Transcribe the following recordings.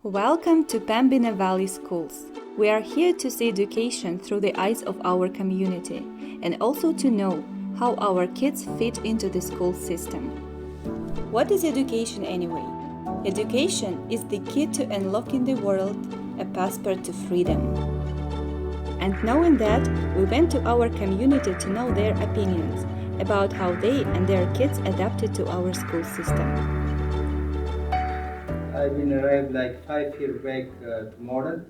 Welcome to Pembina Valley Schools. We are here to see education through the eyes of our community and also to know how our kids fit into the school system. What is education anyway? Education is the key to unlocking the world, a passport to freedom. And knowing that, we went to our community to know their opinions about how they and their kids adapted to our school system. I've been arrived like 5 years back to Morden,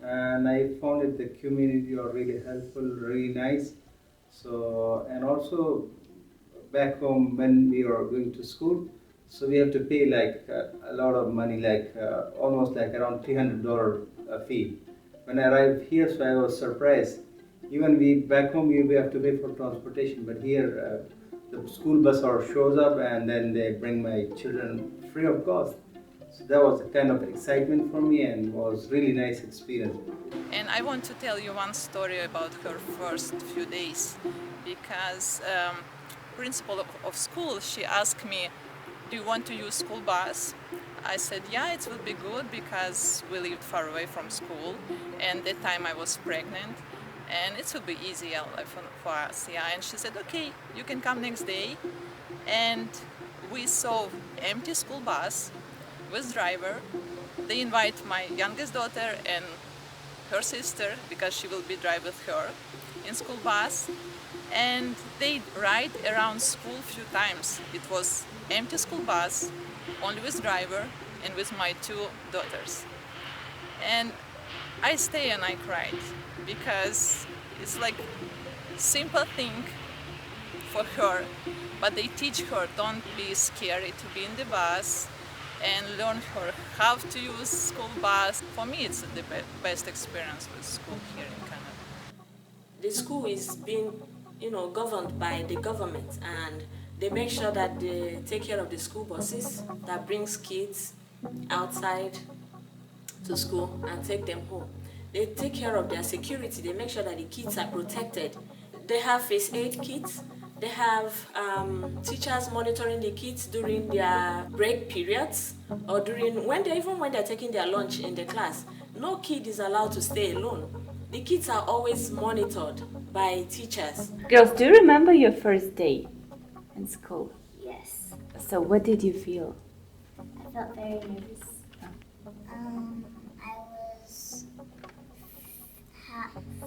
and I found that the community are really helpful, really nice. So, and also back home when we are going to school, so we have to pay like a lot of money, like almost like around $300 fee. When I arrived here, so I was surprised. Even we back home, we have to pay for transportation, but here the school bus or shows up and then they bring my children free of cost. So that was a kind of excitement for me and was really nice experience. And I want to tell you one story about her first few days, because principal of school, she asked me, do you want to use school bus? I said, yeah, it will be good because we lived far away from school, and that time I was pregnant, and it will be easy for us. Yeah, and she said, okay, you can come next day. And we saw empty school bus with driver. They invite my youngest daughter and her sister, because she will be drive with her in school bus, and they ride around school few times. It was empty school bus, only with driver and with my two daughters. And I stay and I cried, because it's like simple thing for her, but they teach her don't be scary to be in the bus and learn her how to use school bus. For me, it's the best experience with school here in Canada. The school is being, governed by the government, and they make sure that they take care of the school buses that brings kids outside to school and take them home. They take care of their security. They make sure that the kids are protected. They have first aid kits. They have teachers monitoring the kids during their break periods or when they're taking their lunch in the class. No kid is allowed to stay alone. The kids are always monitored by teachers. Girls, do you remember your first day in school? Yes, So what did you feel? I felt very nervous. I was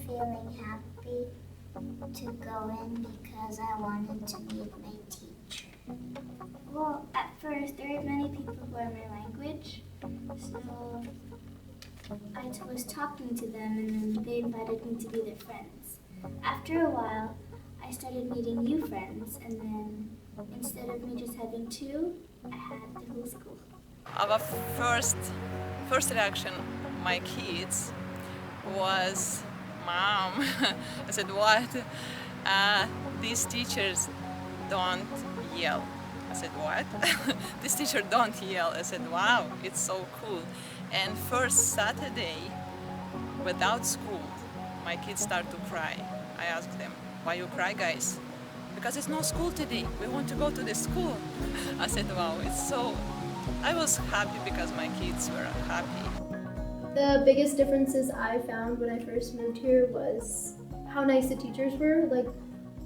feeling happy to go in because I wanted to meet my teacher. Well, at first there were many people who are my language, so I was talking to them and then they invited me to be their friends. After a while, I started meeting new friends, and then instead of me just having two, I had the whole school. Our first reaction, my kids, was, Mom. I said, what? These teachers don't yell. I said, what? This teacher don't yell. I said, wow, it's so cool. And first Saturday, without school, my kids start to cry. I asked them, why you cry, guys? Because it's no school today. We want to go to the school. I said, wow, I was happy because my kids were happy. The biggest differences I found when I first moved here was how nice the teachers were. Like,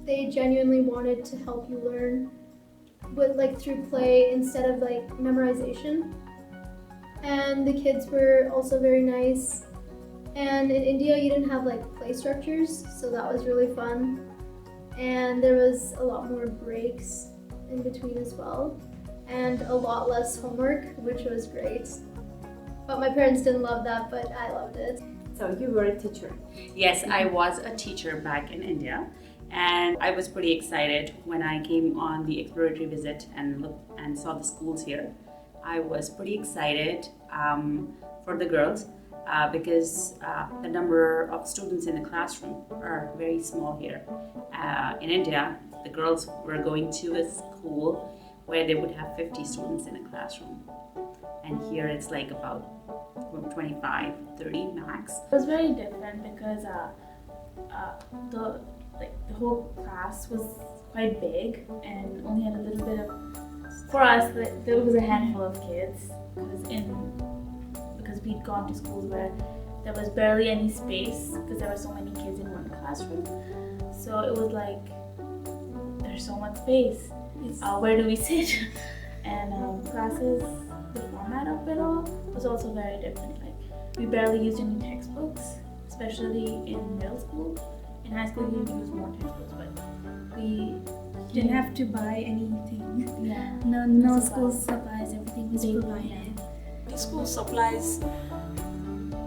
they genuinely wanted to help you learn through play instead of memorization. And the kids were also very nice. And in India, you didn't have play structures, so that was really fun. And there was a lot more breaks in between as well, and a lot less homework, which was great. But my parents didn't love that, but I loved it. So you were a teacher. Yes, I was a teacher back in India, and I was pretty excited when I came on the exploratory visit and looked and saw the schools here. I was pretty excited for the girls because the number of students in the classroom are very small here. In India, the girls were going to a school where they would have 50 students in a classroom. And here it's like about 25, 30 max. It was very different because the whole class was quite big and only had a little bit of. For us, there was a handful of kids because we'd gone to schools where there was barely any space because there were so many kids in one classroom. So it was like, there's so much space. Where do we sit? And classes, the format of it all was also very different. Like, we barely used any textbooks, especially in middle school. In high school, we used more textbooks, but we didn't have to buy anything. Yeah. No school supplies, everything was provided. The school supplies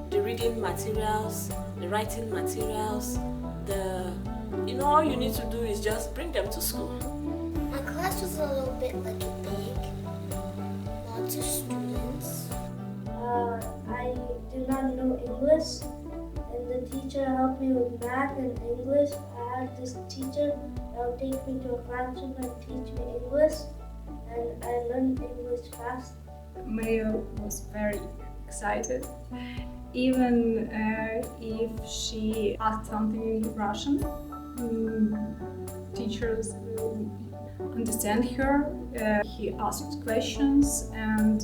the reading materials, the writing materials, all you need to do is just bring them to school. My class was a little bit big, lots of students. I do not know English, and the teacher helped me with math and English. I had this teacher that would take me to a classroom and teach me English, and I learned English fast. Maya was very excited, even if she asked something in Russian. Teachers understand her. He asked questions and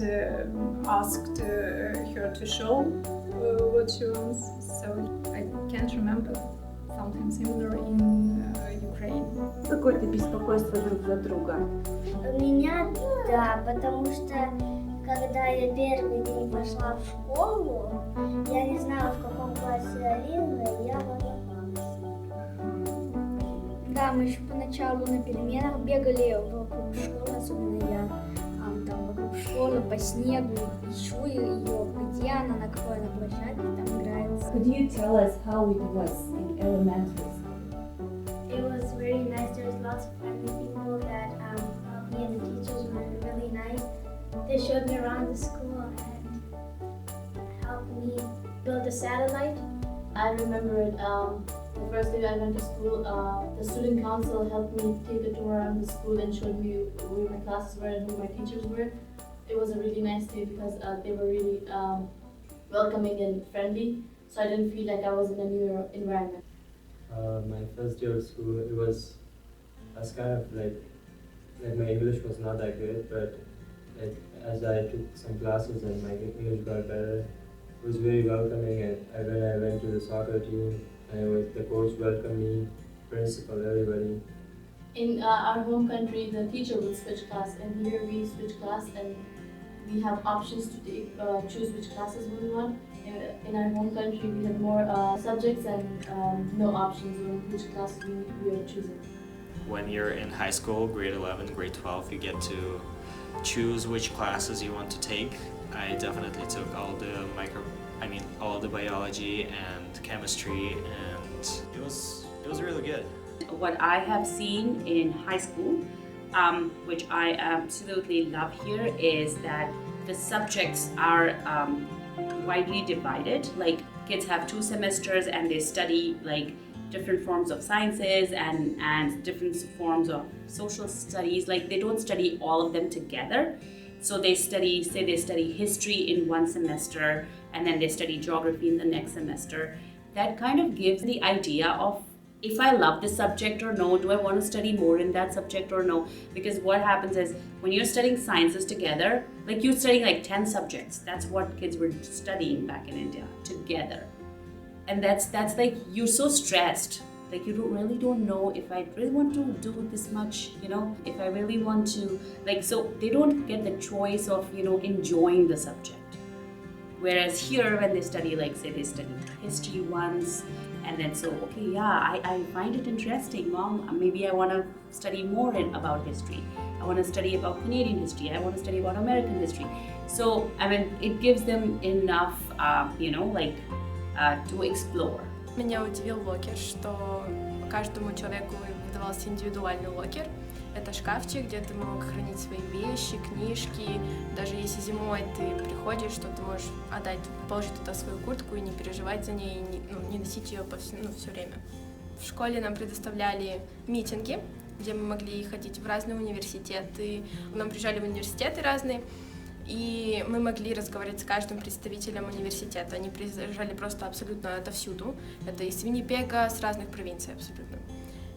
asked her to show what she wants. So I can't remember something similar in Ukraine. Какое-то беспокойство друг за друга. У меня, да, потому что когда я первый день пошла в школу, я не знала, в каком классе Алина, и я волновалась. Да, мы еще поначалу на переменах бегали вокруг школы, особенно я там вокруг школы по снегу, ищу ее, где она, на какой она площадке там играется. Could you tell us how it was in elementary school? It was very nice. There was lots of friendly people that helped me, and the teachers were really nice. They showed me around the school and helped me build a satellite. I remember it. The first day I went to school, the student council helped me take a tour around the school and showed me where my classes were and who my teachers were. It was a really nice day because they were really welcoming and friendly, so I didn't feel like I was in a new environment. My first year of school, I was kind of like my English was not that good, but as I took some classes and my English got better, it was very welcoming. And when I went to the soccer team, the coach welcomed me, principal, everybody. In our home country, the teacher would switch class, and here we switch class, and we have options to choose which classes we want. In our home country, we have more subjects and no options on which class we are choosing. When you're in high school, grade 11, grade 12, you get to choose which classes you want to take. I definitely took all the biology and chemistry, and it was really good. What I have seen in high school, which I absolutely love here, is that the subjects are widely divided. Like, kids have 2 semesters and they study like different forms of sciences and different forms of social studies. Like, they don't study all of them together. So they study history in one semester, and then they study geography in the next semester. That kind of gives the idea of if I love this subject or no, do I want to study more in that subject or no? Because what happens is when you're studying sciences together, like you're studying like 10 subjects. That's what kids were studying back in India together. And that's like, you're so stressed. Like, you really don't know if I really want to do this much, if I really want to, so they don't get the choice of, enjoying the subject. Whereas here, when they study, say they study history once, and then I find it interesting, Mom, maybe I want to study more about history. I want to study about Canadian history. I want to study about American history. So, it gives them enough, to explore. Меня удивил локер, что каждому человеку выдавался индивидуальный локер. Это шкафчик, где ты мог хранить свои вещи, книжки. Даже если зимой ты приходишь, что ты можешь положить туда свою куртку и не переживать за ней, не носить ее все время. В школе нам предоставляли митинги, где мы могли ходить в разные университеты. К нам приезжали в университеты разные. И мы могли разговаривать с каждым представителем университета. Они приезжали просто абсолютно отовсюду. Это из Виннипега, с разных провинций абсолютно.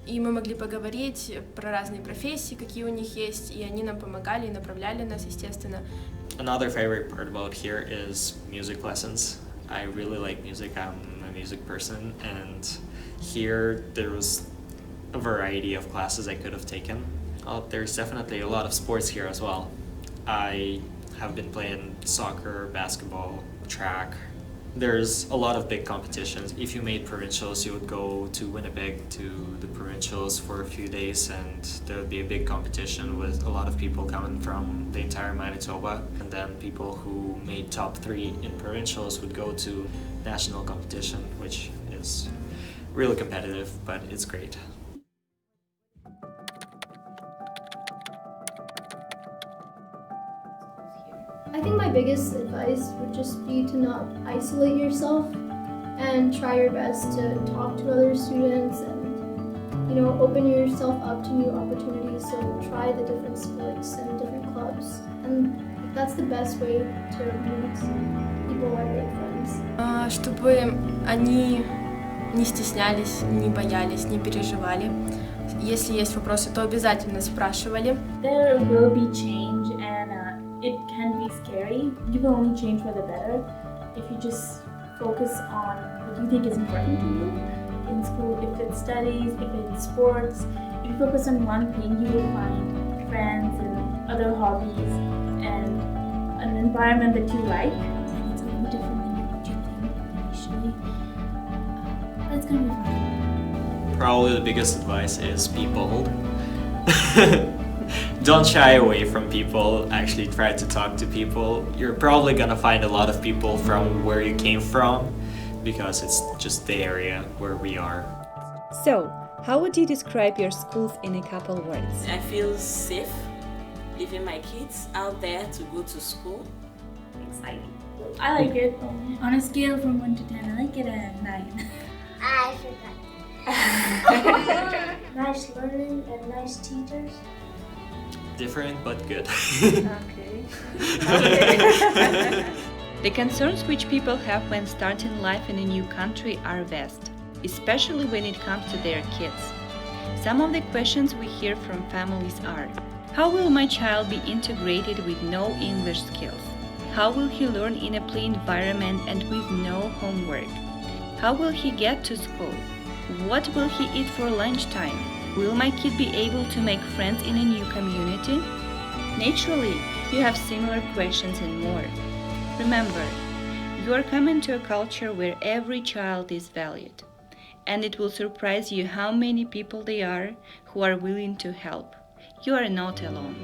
И мы могли поговорить про разные профессии, какие у них есть, и они нам помогали и направляли нас, естественно. Another favorite part about here is music lessons. I really like music. I'm a music person, and here there was a variety of classes I could have taken. There's definitely a lot of sports here as well. I have been playing soccer, basketball, track. There's a lot of big competitions. If you made provincials, you would go to Winnipeg to the provincials for a few days, and there would be a big competition with a lot of people coming from the entire Manitoba. And then people who made top 3 in provincials would go to national competition, which is really competitive, but it's great. I think my biggest advice would just be to not isolate yourself and try your best to talk to other students and, open yourself up to new opportunities. So try the different sports and different clubs. And that's the best way to meet people and make friends. Чтобы они не стеснялись, не боялись, не переживали. Если есть вопросы, то обязательно спрашивали. There will be change and it can be scary. You will only change for the better if you just focus on what you think is important to you in school. If it's studies, if it's sports, if you focus on one thing, you will find friends and other hobbies and an environment that you like. And it's going to be different than what you think initially. But it's going to be fun. Probably the biggest advice is be bold. Don't shy away from people, actually try to talk to people. You're probably gonna find a lot of people from where you came from because it's just the area where we are. So, how would you describe your schools in a couple words? I feel safe leaving my kids out there to go to school. Exciting. I like it. On a scale from 1 to 10, I like it a 9. I forgot. Nice learning and nice teachers. Different but good. Okay. The concerns which people have when starting life in a new country are vast, especially when it comes to their kids. Some of the questions we hear from families are: how will my child be integrated with no English skills? How will he learn in a play environment and with no homework? How will he get to school? What will he eat for lunchtime? Will my kid be able to make friends in a new community? Naturally, you have similar questions and more. Remember, you are coming to a culture where every child is valued, and it will surprise you how many people there are who are willing to help. You are not alone.